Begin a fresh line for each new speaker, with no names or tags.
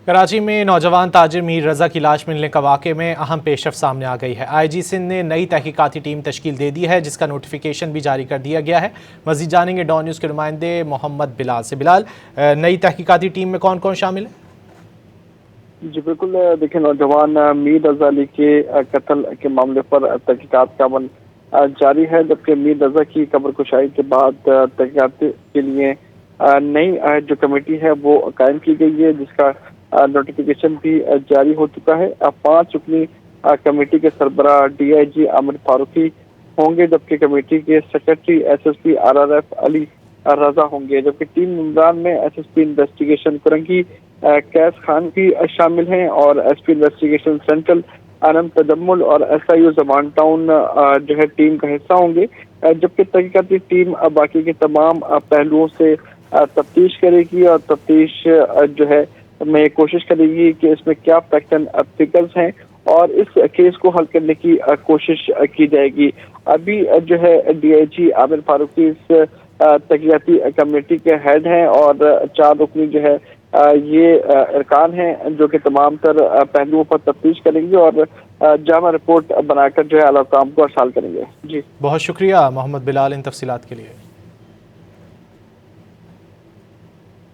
کراچی میں نوجوان تاجر میر رضا کی لاش ملنے کا واقعے میں اہم پیش رفت سامنے آ گئی ہے۔ آئی جی سندھ نے نئی تحقیقاتی ٹیم تشکیل دے دی ہے، جس کا نوٹیفیکیشن بھی جاری کر دیا گیا ہے۔ مزید جانیں گے ڈان نیوز کے نمائندے محمد بلال سے۔ بلال، نئی تحقیقاتی ٹیم میں کون کون شامل ہے؟
جی بالکل، دیکھیں نوجوان میر رضا علی کے قتل کے معاملے پر تحقیقات کا عمل جاری ہے، جبکہ میر رضا کی قبر کشائی کے بعد تحقیقات کے لیے نئی جو کمیٹی ہے وہ قائم کی گئی ہے، جس کا نوٹیفیکیشن بھی جاری ہو چکا ہے۔ 5 رکنی کمیٹی کے سربراہ ڈی آئی جی عامر فاروقی ہوں گے، جبکہ کمیٹی کے secretary S S P R R F Ali Raza ہوں گے، جبکہ 3 ممبران میں ایس ایس پی انویسٹیگیشن کرنگی کیس خان بھی شامل ہیں، اور S P investigation central Anam Tajammul اور ایس آئی او زمان ٹاؤن جو ہے ٹیم کا حصہ ہوں گے، جبکہ تحقیقاتی ٹیم باقی کے تمام پہلوؤں سے تفتیش کرے گی، اور تفتیش جو ہے میں کوشش کرے گی کہ اس میں کیا فیکٹ اینڈ فگرز ہیں اور اس کیس کو حل کرنے کی کوشش کی جائے گی۔ ابھی جو ہے ڈی آئی جی عامر فاروقی اس تحقیقاتی کمیٹی کے ہیڈ ہیں، اور 4 رکنی جو ہے یہ ارکان ہیں جو کہ تمام تر پہلوؤں پر تفتیش کریں گے اور جامع رپورٹ بنا کر جو ہے اعلیٰ حکام کو ارسال کریں گے۔ جی
بہت شکریہ محمد بلال ان تفصیلات کے لیے۔